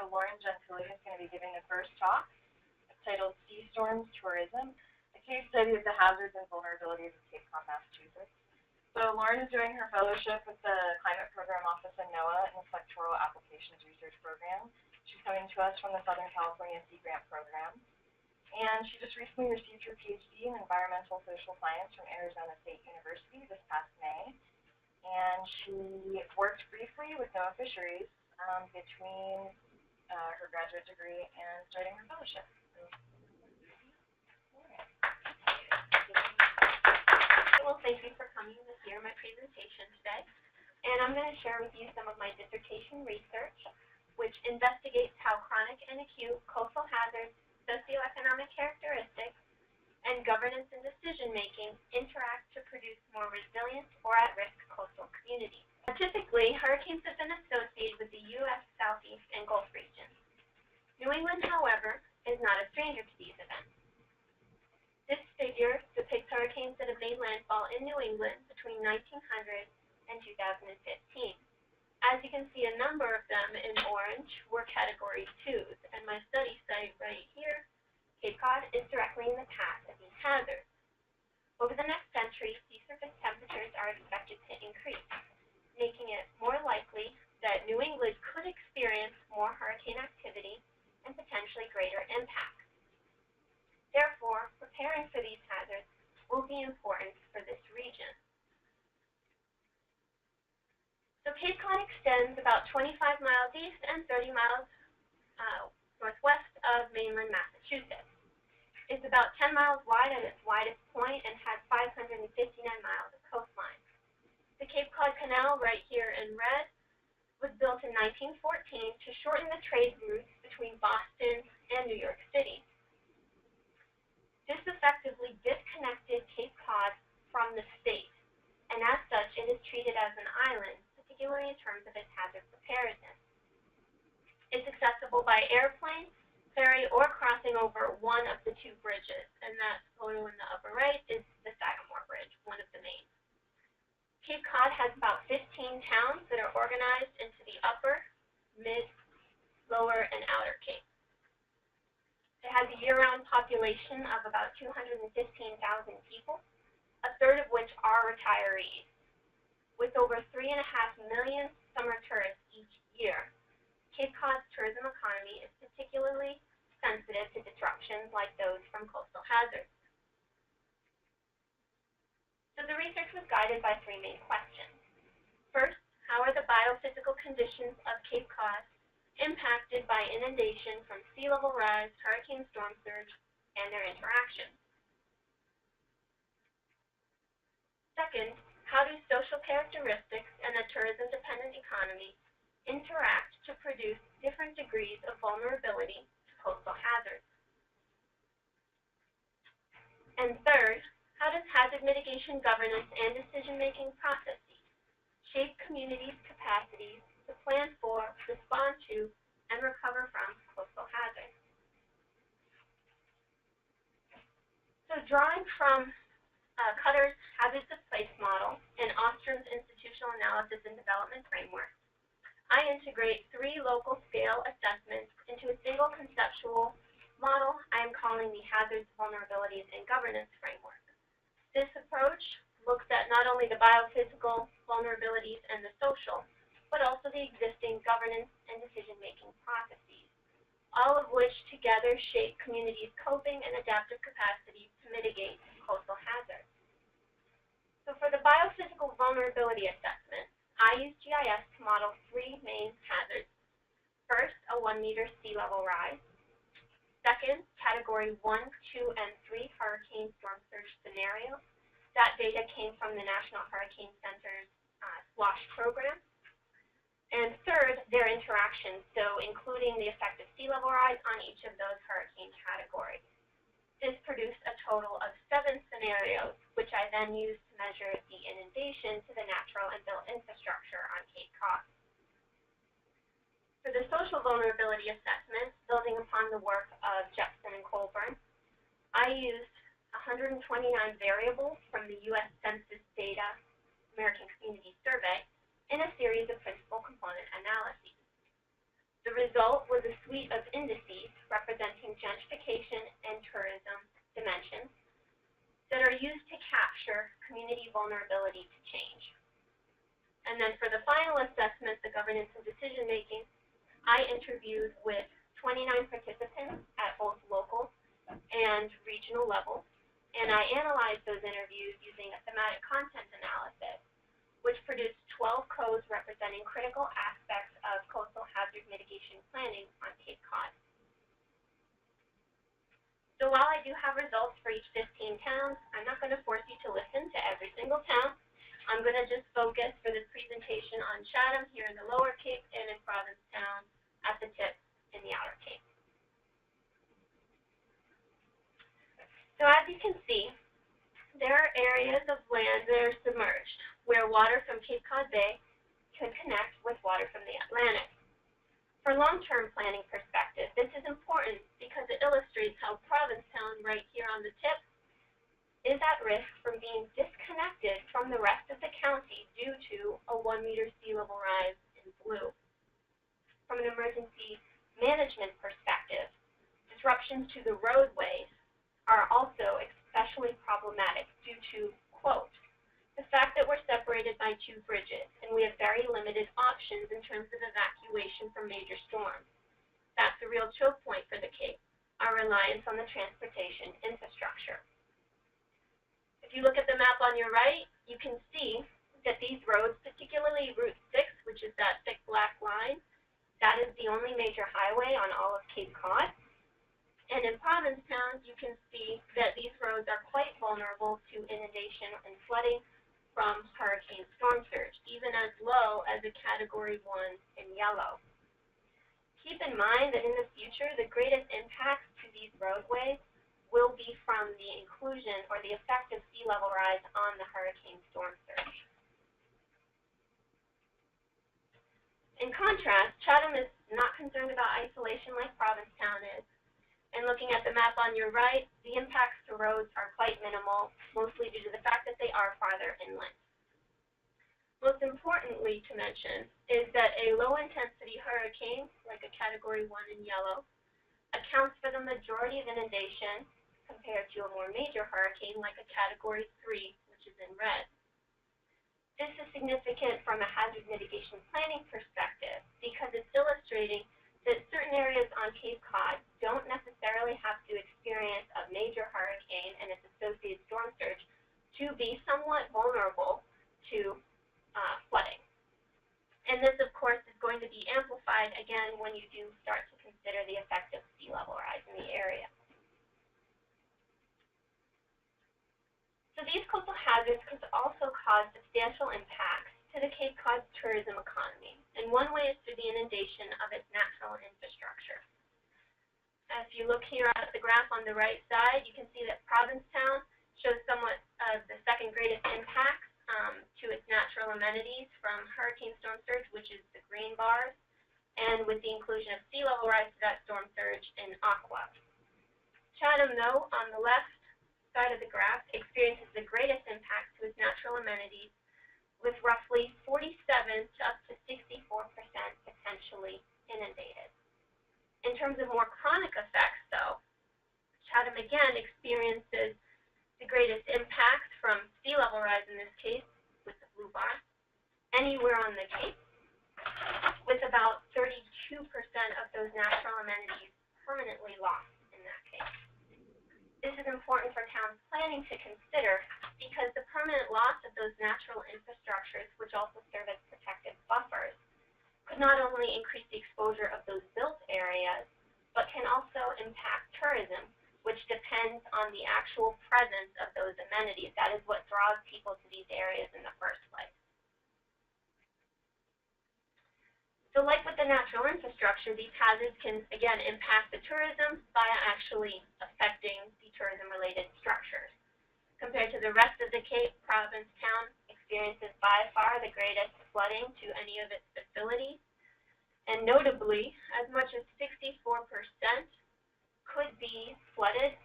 So Lauren Gentile is going to be giving the first talk. It's titled Sea Storms Tourism, a case study of the hazards and vulnerabilities of Cape Cod, Massachusetts. So Lauren is doing her fellowship with the Climate Program Office in NOAA in the Sectoral Applications Research Program. She's coming to us from the Southern California Sea Grant Program. And she just recently received her PhD in Environmental Social Science from Arizona State University this past May. And she worked briefly with NOAA Fisheries between her graduate degree and starting her fellowship. Well, thank you for coming to hear my presentation today. And I'm going to share with you some of my dissertation research, which investigates how chronic and acute coastal hazards, socio-economic characteristics, and governance and decision-making interact to produce more resilient or at-risk coastal communities. Typically, hurricanes have been associated with the U.S. Southeast and Gulf regions. New England, however, is not a stranger to these events. This figure depicts hurricanes that have made landfall in New England between 1900 and 2015. As you can see, a number of them in orange were Category 2s, and my study site right here, Cape Cod, is directly in the path of these hazards. Over the next century, sea surface temperatures are expected to increase, making it more likely that New England could experience more hurricane activity and potentially greater impact. Therefore, preparing for these hazards will be important for this region. So Cape Cod extends about 25 miles east and 30 miles northwest of mainland Massachusetts. It's about 10 miles wide at its widest point and has 559 miles of coastline. The Cape Cod Canal, right here in red, was built in 1914 to shorten the trade routes between Boston and New York City. This effectively disconnected Cape Cod from the state, and as such, it is treated as an island, particularly in terms of its hazard preparedness. It's accessible by airplane, ferry, or crossing over one of the two bridges, and that photo in the upper right is the Sagamore Bridge, one of the main. Cape Cod has about 15 towns that are organized into the upper, mid, lower, and outer Cape. It has a year-round population of about 215,000 people, a third of which are retirees, with over 3.5 million summer tourists each year. Cape Cod's tourism economy is particularly sensitive to disruptions like those from coastal hazards. So the research was guided by three main questions. First, how are the biophysical conditions of Cape Cod impacted by inundation from sea level rise, hurricane storm surge, and their interactions? Second, how do social characteristics and a tourism-dependent economy interact to produce different degrees of vulnerability to coastal hazards? And third, how does hazard mitigation governance and decision-making processes shape communities' capacities to plan for, respond to, and recover from coastal hazards? So drawing from Cutter's Hazards of Place model and Ostrom's Institutional Analysis and Development Framework, I integrate three local scale assessments into a single conceptual model I am calling the Hazards, Vulnerabilities, and Governance Framework. This approach looks at not only the biophysical vulnerabilities and the social, but also the existing governance and decision-making processes, all of which together shape communities' coping and adaptive capacities to mitigate coastal hazards. So for the biophysical vulnerability assessment, I use GIS to model three main hazards. First, a 1-meter sea level rise. Second, Category 1, 2, and 3 hurricane storm surge scenarios. That data came from the National Hurricane Center's SWASH program. And third, their interactions, so including the effect of sea level rise on each of those hurricane categories. This produced a total of 7 scenarios, which I then used to measure the inundation to the natural and built infrastructure on Cape Cod. For the social vulnerability assessment, building upon the work of Jepson and Colburn, I used 129 variables from the U.S. Census data American Community Survey in a series of principal component analyses. The result was a suite of indices representing gentrification and tourism dimensions that are used to capture community vulnerability to change. And then for the final assessment, the governance and decision making, I interviewed with 29 participants at both local and regional levels, and I analyzed those interviews using a thematic content analysis, which produced 12 codes representing critical aspects of coastal hazard mitigation planning on Cape Cod. So while I do have results for each 15 towns, I'm not going to force you to listen to every single town. I'm going to just focus for this presentation on Chatham here in the Lower Cape and in Provincetown at the tip in the Outer Cape. So as you can see, there are areas of land that are submerged, where water from Cape Cod Bay can connect with water from the Atlantic. For long-term planning perspective, this is important because it illustrates how Provincetown, right here on the tip, is at risk from being disconnected from the rest of the county due to a 1-meter sea level rise in blue. From an emergency management perspective, disruptions to the roadways are also especially problematic due to, quote, the fact that we're separated by 2 bridges and we have very limited options in terms of evacuation from major storms. That's a real choke point for the Cape, our reliance on the transportation infrastructure. If you look at the map on your right, you can see that these roads, particularly Route 6, which is that thick black line, that is the only major highway on all of Cape Cod. And in Provincetown, you can see that these roads are quite vulnerable to inundation and flooding from hurricane storm surge, even as low as a Category 1 in yellow. Keep in mind that in the future, the greatest impacts to these roadways will be from the inclusion or the effect of sea level rise on the hurricane storm surge. In contrast, Chatham is not concerned about isolation like Provincetown is. And looking at the map on your right, the impacts to roads are quite minimal, mostly due to the fact that they are farther inland. Most importantly to mention is that a low-intensity hurricane, like a Category 1 in yellow, accounts for the majority of inundation compared to a more major hurricane like a Category 3, which is in red. This is significant from a hazard mitigation planning perspective because it's illustrating that certain areas on Cape Cod don't necessarily have to experience a major hurricane and its associated storm surge to be somewhat vulnerable to flooding. And this, of course, is going to be amplified again when you do start to consider the effect of sea level rise in the area. So these coastal hazards could also cause substantial impacts to the Cape Cod's tourism economy, and one way is through the inundation of its natural infrastructure. If you look here at the graph on the right side, you can see that Provincetown shows somewhat of the second greatest impacts to its natural amenities from hurricane storm surge, which is the green bars, and with the inclusion of sea level rise to that storm surge in aqua. Chatham, though, on the left side of the graph, experiences the greatest impact to its natural amenities, with roughly 47 to up to 64% potentially inundated. In terms of more chronic effects, though, Chatham again experiences the greatest impacts from sea level rise in this case, with the blue bar, anywhere on the Cape, with about 32% of those natural amenities permanently lost in that case. This is important for town planning to consider because the permanent loss of those natural infrastructures, which also serve as protective buffers, could not only increase the exposure of those built areas, but can also impact tourism, which depends on the actual presence of those amenities. That is what draws people to these areas in the first place. So like with the natural infrastructure, these hazards can, again, impact the tourism by actually affecting the tourism-related structures. Compared to the rest of the Cape, Provincetown experiences by far the greatest flooding to any of its facilities. And notably, as much as 64% could be flooded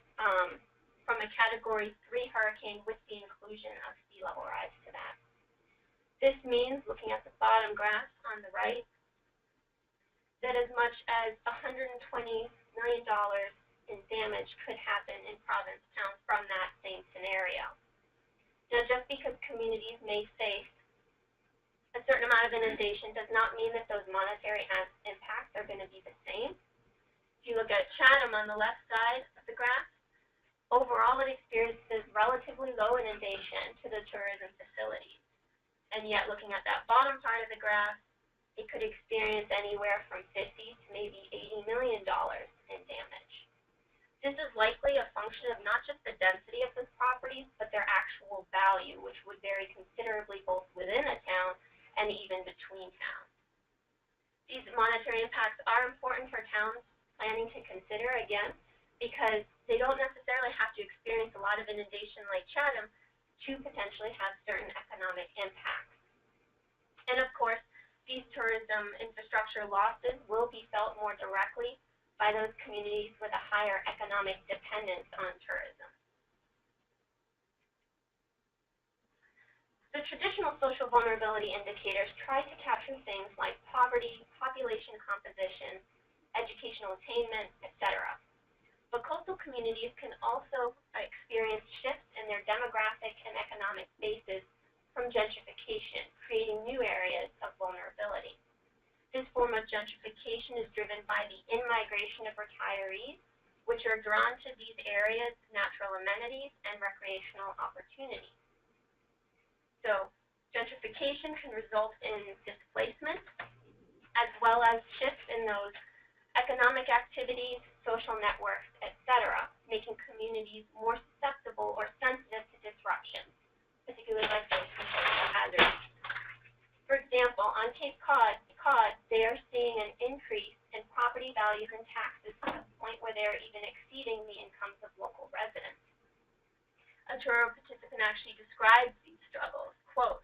from a Category 3 hurricane with the inclusion of sea level rise to that. This means, looking at the bottom graph on the right, that as much as $120 million in damage could happen in Provincetown from that same scenario. Now, just because communities may face a certain amount of inundation does not mean that those monetary impacts are going to be the same. If you look at Chatham on the left side of the graph, overall it experiences relatively low inundation to the tourism facilities. And yet, looking at that bottom part of the graph, it could experience anywhere from $50 to maybe $80 million in damage. This is likely a function of not just the density of those properties, but their actual value, which would vary considerably both within a town and even between towns. These monetary impacts are important for towns planning to consider, again, because they don't necessarily have to experience a lot of inundation like Chatham to potentially have certain economic impacts. And of course, these tourism infrastructure losses will be felt more directly by those communities with a higher economic dependence on tourism. The traditional social vulnerability indicators try to capture things like poverty, population composition, educational attainment, etc. But coastal communities can also experience shifts in their demographic and economic bases from gentrification, creating new areas of vulnerability. This form of gentrification is driven by the in-migration of retirees, which are drawn to these areas' natural amenities and recreational opportunities. So, gentrification can result in displacement, as well as shifts in those economic activities, social networks, etc., making communities more susceptible or sensitive to disruptions, particularly like those from social hazards. For example, on Cape Cod, they are seeing an increase in property values and taxes to the point where they are even exceeding the incomes of local residents. A Truro participant actually describes these struggles, quote,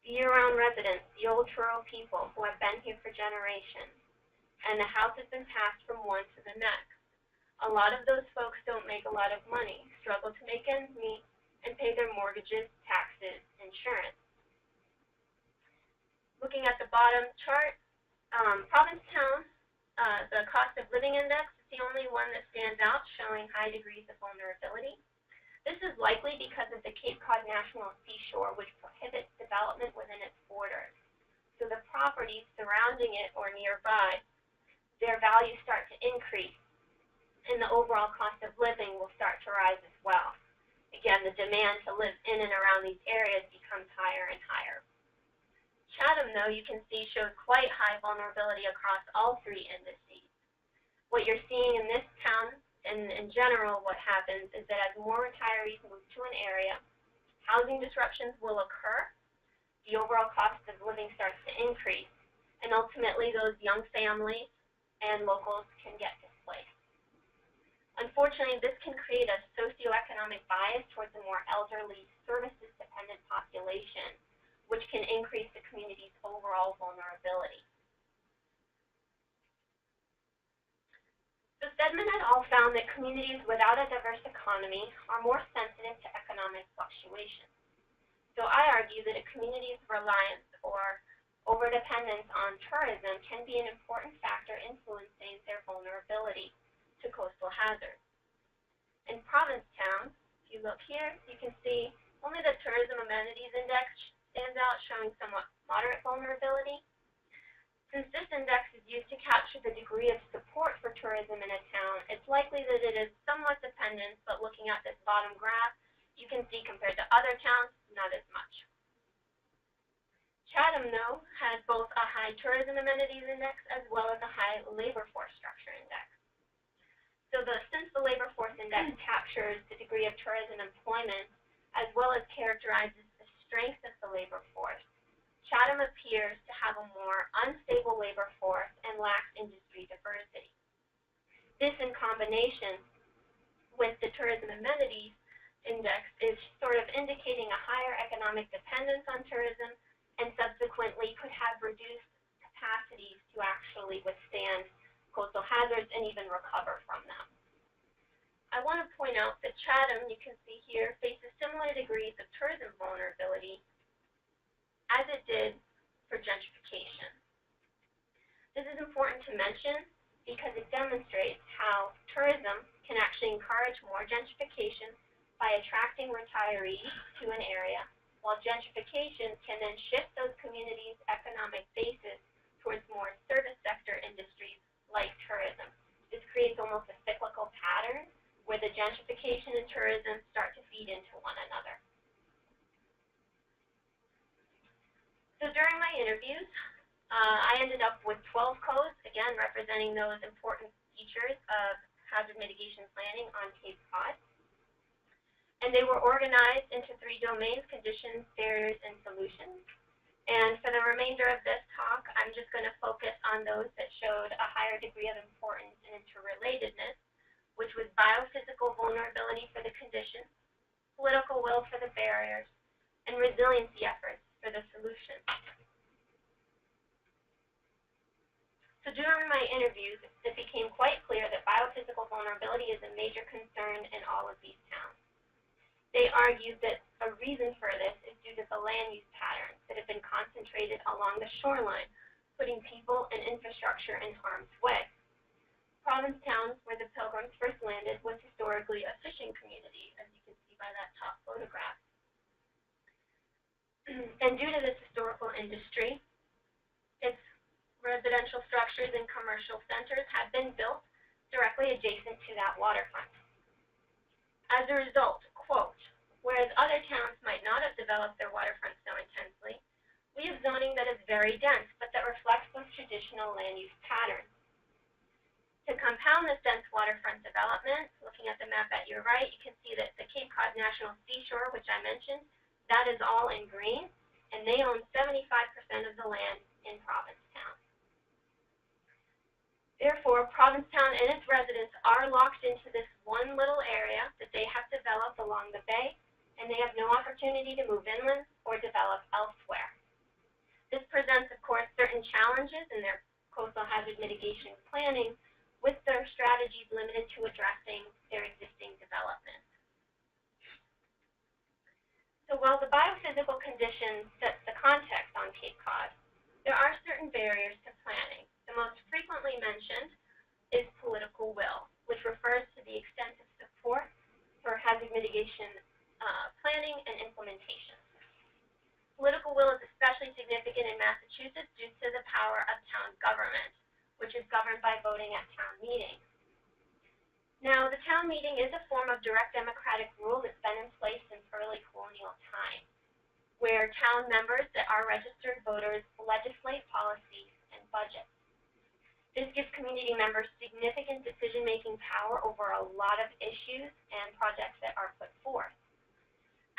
"The year-round residents, the old Truro people who have been here for generations, and the house has been passed from one to the next. A lot of those folks don't make a lot of money, struggle to make ends meet, and pay their mortgages, taxes, insurance." Looking at the bottom chart, Provincetown, the cost of living index is the only one that stands out, showing high degrees of vulnerability. This is likely because of the Cape Cod National Seashore, which prohibits development within its borders. So the properties surrounding it or nearby, their values start to increase, and the overall cost of living will start to rise as well. Again, the demand to live in and around these areas becomes higher and higher. Chatham, though, you can see shows quite high vulnerability across all three indices. What you're seeing in this town, and in general, what happens is that as more retirees move to an area, housing disruptions will occur, the overall cost of living starts to increase, and ultimately those young families and locals can get displaced. Unfortunately, this can create a socio-economic bias towards a more elderly, services-dependent population, which can increase the community's overall vulnerability. So Stedman et al. Found that communities without a diverse economy are more sensitive to economic fluctuations. So I argue that a community's reliance or overdependence on tourism can be an important factor influencing their vulnerability to coastal hazards. In Provincetown, if you look here, you can see only the Tourism Amenities Index stands out, showing somewhat moderate vulnerability. Since this index is used to capture the degree of support for tourism in a town, it's likely that it is somewhat dependent, but looking at this bottom graph, you can see compared to other towns, not as much. Chatham, though, has both a high tourism amenities index as well as a high labor force structure index. So since the labor force index captures the degree of tourism employment as well as characterizes the strength of the labor force, Chatham appears to have a more unstable labor force and lacks industry diversity. This, in combination with the tourism amenities index, is sort of indicating a higher economic dependence on tourism and subsequently could have reduced capacities to actually withstand coastal hazards and even recover from them. I want to point out that Chatham, you can see here, faces similar degrees of tourism vulnerability as it did for gentrification. This is important to mention because it demonstrates how tourism can actually encourage more gentrification by attracting retirees to an area, while gentrification can then shift those communities' economic basis towards more service sector industries like tourism. This creates almost a cyclical pattern where the gentrification and tourism start to feed into one another. So during my interviews, I ended up with 12 codes, again representing those important features of hazard mitigation planning on Cape Cod. And they were organized into 3 domains: conditions, barriers, and solutions. And for the remainder of this talk, I'm just going to focus on those that showed a higher degree of importance and interrelatedness, which was biophysical vulnerability for the conditions, political will for the barriers, and resiliency efforts for the solutions. So during my interviews, it became quite clear that biophysical vulnerability is a major concern in all of these towns. They argued that a reason for this is due to the land use patterns that have been concentrated along the shoreline, putting people and infrastructure in harm's way. Province towns where the Pilgrims first landed was historically a fishing community, as you can see by that top photograph. And due to this historical industry, its residential structures and commercial centers have been built directly adjacent to that waterfront. As a result, quote, whereas other towns might not have developed their waterfront so intensely, we have zoning that is very dense, but that reflects those traditional land use patterns. To compound this dense waterfront development, looking at the map at your right, you can see that the Cape Cod National Seashore, which I mentioned, that is all in green, and they own 75% of the land in Provincetown. Therefore, Provincetown and its residents are locked into this one little area that they have developed along the bay, and they have no opportunity to move inland or develop elsewhere. This presents, of course, certain challenges in their coastal hazard mitigation planning, with their strategies limited to addressing their existing development. So while the biophysical conditions sets the context on Cape Cod, there are certain barriers to planning. The most frequently mentioned is political will, which refers to the extent of support for hazard mitigation planning and implementation. Political will is especially significant in Massachusetts due to the power of town government, which is governed by voting at town meetings. Now, the town meeting is a form of direct democratic rule that's been in place since early colonial times, where town members that are registered voters legislate policies and budgets. This gives community members significant decision-making power over a lot of issues and projects that are put forth.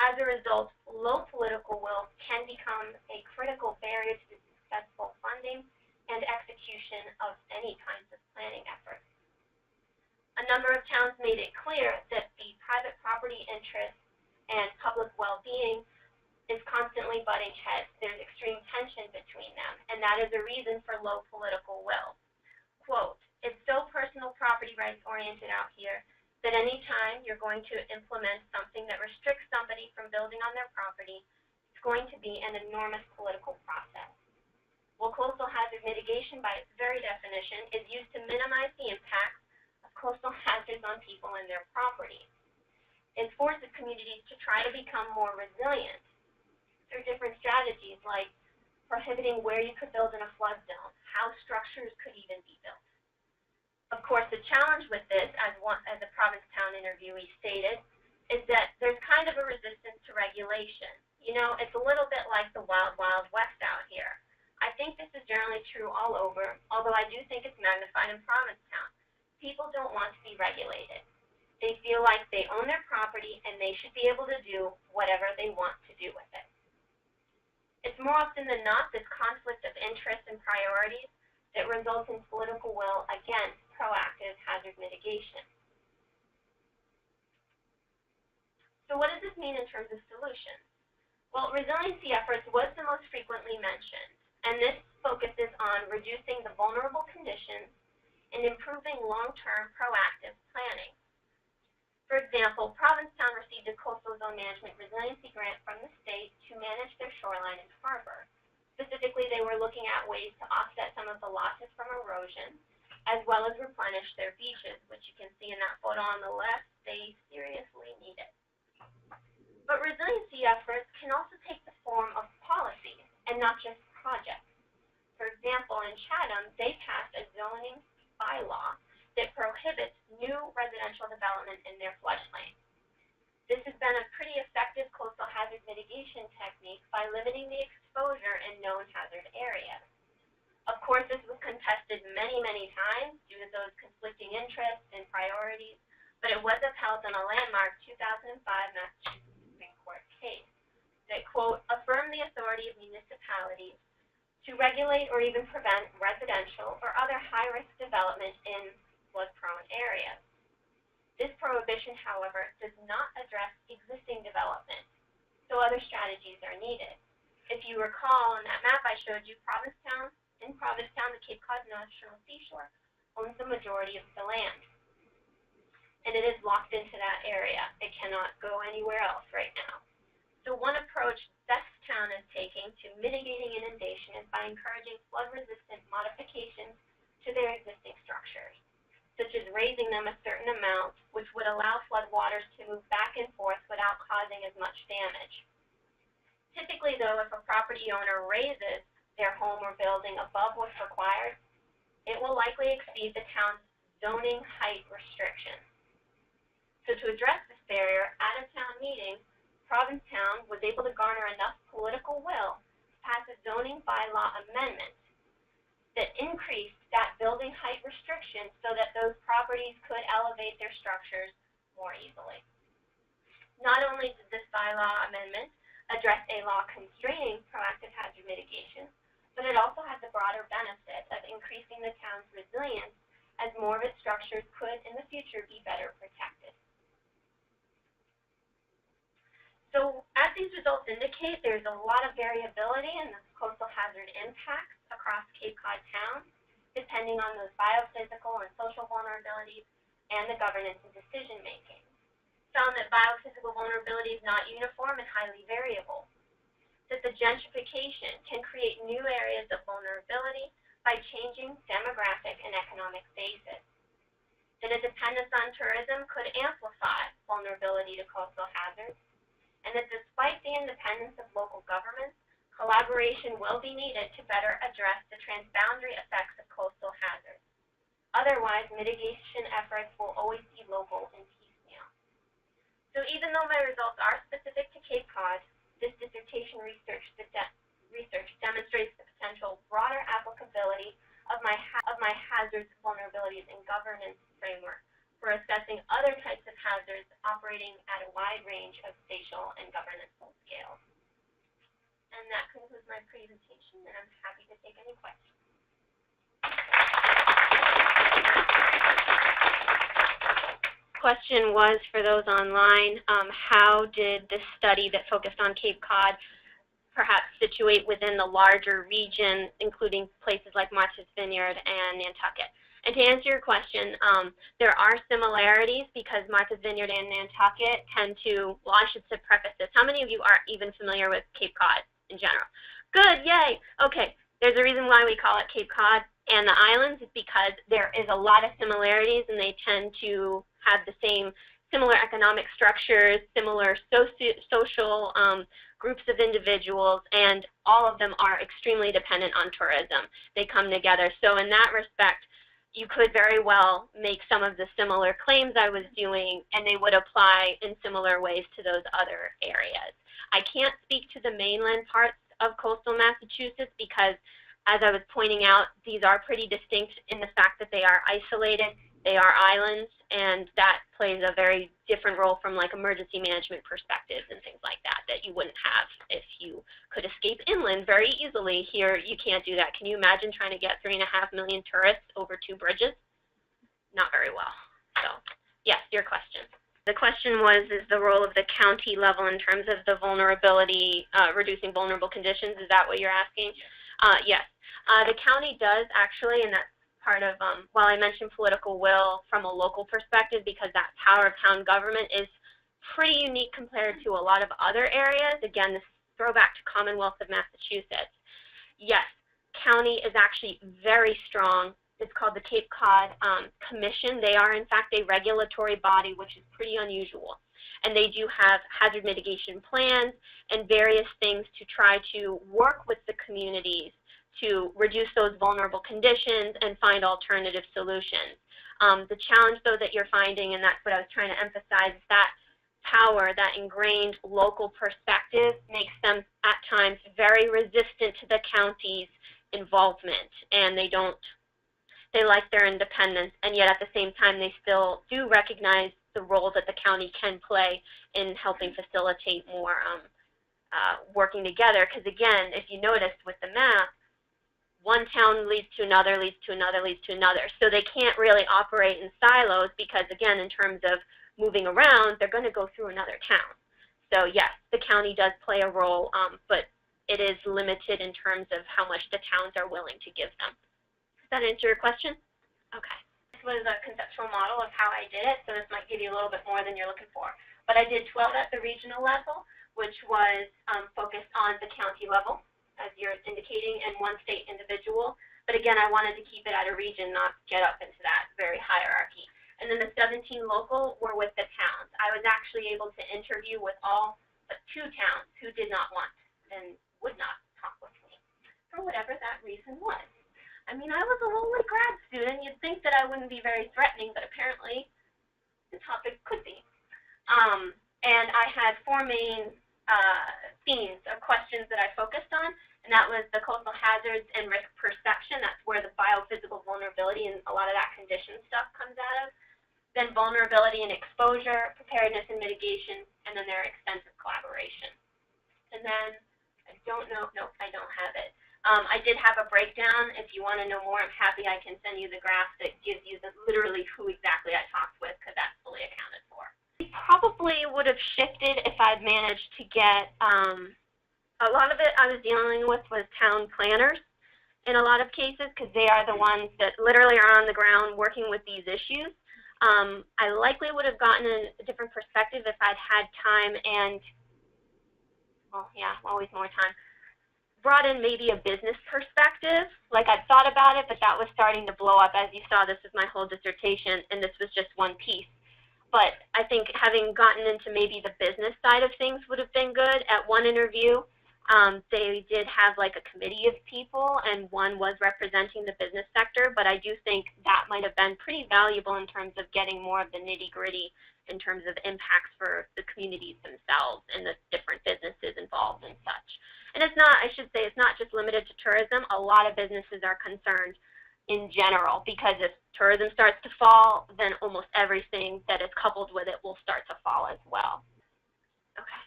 As a result, low political will can become a critical barrier to the successful funding and execution of any kinds of planning efforts. A number of towns made it clear that the private property interest and public well-being is constantly butting heads. There's extreme tension between them, and that is a reason for low political will. Quote, it's so personal property rights oriented out here that any time you're going to implement something that restricts somebody from building on their property, it's going to be an enormous political process. Well, coastal hazard mitigation, by its very definition, is used to minimize the impacts of coastal hazards on people and their property. It forces communities to try to become more resilient through different strategies like prohibiting where you could build in a flood zone, how structures could even be built. Of course, the challenge with this, as a Provincetown interviewee stated, is that there's kind of a resistance to regulation. You know, it's a little bit like the wild, wild west out here. I think this is generally true all over, although I do think it's magnified in Provincetown. People don't want to be regulated. They feel like they own their property and they should be able to do whatever they want to do with it. It's more often than not this conflict of interest and priorities that results in political will against proactive hazard mitigation. So what does this mean in terms of solutions? Well, resiliency efforts was the most frequently mentioned, and this focuses on reducing the vulnerable conditions and improving long-term proactive planning. For example, Provincetown received a coastal zone management resiliency grant from the state to manage their shoreline and harbor. Specifically, they were looking at ways to offset some of the losses from erosion, as well as replenish their beaches, which you can see in that photo on the left. They seriously need it. But resiliency efforts can also take the form of policy and not just projects. For example, in Chatham, they passed a zoning bylaw that prohibits new residential development in their floodplain. This has been a pretty effective coastal hazard mitigation technique by limiting the exposure in known hazard areas. Of course, this was contested many, many times due to those conflicting interests and priorities, but it was upheld in a landmark 2005 Massachusetts Supreme Court case that, quote, affirmed the authority of municipalities to regulate or even prevent residential or other high-risk development in flood-prone areas. This prohibition, however, does not address existing development, so other strategies are needed. If you recall on that map I showed you, in Provincetown, the Cape Cod National Seashore owns the majority of the land, and it is locked into that area. It cannot go anywhere else right now. So one approach this town is taking to mitigating inundation is by encouraging flood-resistant modifications to their existing structures, such as raising them a certain amount, which would allow floodwaters to move back and forth without causing as much damage. Typically, though, if a property owner raises their home or building above what's required, it will likely exceed the town's zoning height restrictions. So to address this barrier, at a town meeting, Provincetown was able to garner enough political will to pass a zoning bylaw amendment that increased that building height restriction so that those properties could elevate their structures more easily. Not only did this bylaw amendment address a law constraining proactive hazard mitigation, but it also had the broader benefit of increasing the town's resilience as more of its structures could in the future be better protected. So as these results indicate, there's a lot of variability in the coastal hazard impacts across Cape Cod towns, depending on those biophysical and social vulnerabilities and the governance and decision making. Found that biophysical vulnerability is not uniform and highly variable. That the gentrification can create new areas of vulnerability by changing demographic and economic basis. That a dependence on tourism could amplify vulnerability to coastal hazards, and that despite the independence of local governments, collaboration will be needed to better address the transboundary effects of coastal hazards. Otherwise, mitigation efforts will always be local and piecemeal. So even though my results are specific to Cape Cod, this dissertation research demonstrates the potential broader applicability of my hazards, vulnerabilities, and governance framework for assessing other types of hazards operating at a wide range of spatial and governance scales. And that concludes my presentation, and I'm happy to take any questions. Question was, for those online, how did this study that focused on Cape Cod perhaps situate within the larger region, including places like Martha's Vineyard and Nantucket? And to answer your question, there are similarities because Martha's Vineyard and Nantucket tend to, well, I should preface this. How many of you are even familiar with Cape Cod in general? Good, yay. Okay, there's a reason why we call it Cape Cod and the islands is because there is a lot of similarities and they tend to have the same similar economic structures, similar social groups of individuals, and all of them are extremely dependent on tourism. They come together. So in that respect, you could very well make some of the similar claims I was doing, and they would apply in similar ways to those other areas. I can't speak to the mainland parts of coastal Massachusetts because, as I was pointing out, these are pretty distinct in the fact that they are isolated, they are islands, and that plays a very different role from like emergency management perspectives and things like that that you wouldn't have if you could escape inland very easily. Here, you can't do that. Can you imagine trying to get 3.5 million tourists over 2 bridges? Not very well. So, yes, your question. The question was, is the role of the county level in terms of the vulnerability, reducing vulnerable conditions? Is that what you're asking? Yes. The county does actually, and that's part of, while I mentioned political will from a local perspective, because that power of town government is pretty unique compared to a lot of other areas. Again, this throwback to Commonwealth of Massachusetts. yes, county is actually very strong. It's called the Cape Cod Commission. They are, in fact, a regulatory body, which is pretty unusual. And they do have hazard mitigation plans and various things to try to work with the communities to reduce those vulnerable conditions and find alternative solutions. The challenge, though, that you're finding, and that's what I was trying to emphasize, is that power, that ingrained local perspective makes them at times very resistant to the county's involvement, and they like their independence, and yet at the same time they still do recognize the role that the county can play in helping facilitate more working together. Because again, if you noticed with the map, one town leads to another, leads to another, leads to another. So they can't really operate in silos because, again, in terms of moving around, they're going to go through another town. So yes, the county does play a role, but it is limited in terms of how much the towns are willing to give them. Does that answer your question? Okay. This was a conceptual model of how I did it, so this might give you a little bit more than you're looking for. But I did 12 at the regional level, which was focused on the county level, as you're indicating, and one state individual. But again, I wanted to keep it at a region, not get up into that very hierarchy. And then the 17 local were with the towns. I was actually able to interview with all but 2 towns who did not want and would not talk with me, for whatever that reason was. I mean, I was a lowly grad student. You'd think that I wouldn't be very threatening, but apparently the topic could be. And I had 4 main themes or questions that I focused on, and that was the coastal hazards and risk perception. That's where the biophysical vulnerability and a lot of that condition stuff comes out of. Then vulnerability and exposure, preparedness and mitigation, and then their extensive collaboration. And then, I don't know, nope, I don't have it. I did have a breakdown. If you want to know more, I'm happy I can send you the graph that gives you literally who exactly I talked with, because that's fully accounted for. Probably would have shifted if I'd managed to get, a lot of it I was dealing with was town planners in a lot of cases, because they are the ones that literally are on the ground working with these issues. I likely would have gotten a different perspective if I'd had time and, well, yeah, always more time, brought in maybe a business perspective. Like, I'd thought about it, but that was starting to blow up. As you saw, this is my whole dissertation, and this was just one piece. But I think having gotten into maybe the business side of things would have been good. At one interview, they did have like a committee of people, and one was representing the business sector, but I do think that might have been pretty valuable in terms of getting more of the nitty-gritty in terms of impacts for the communities themselves and the different businesses involved and such. And it's not, I should say, it's not just limited to tourism. A lot of businesses are concerned in general, because if tourism starts to fall, then almost everything that is coupled with it will start to fall as well. Okay.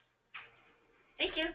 Thank you.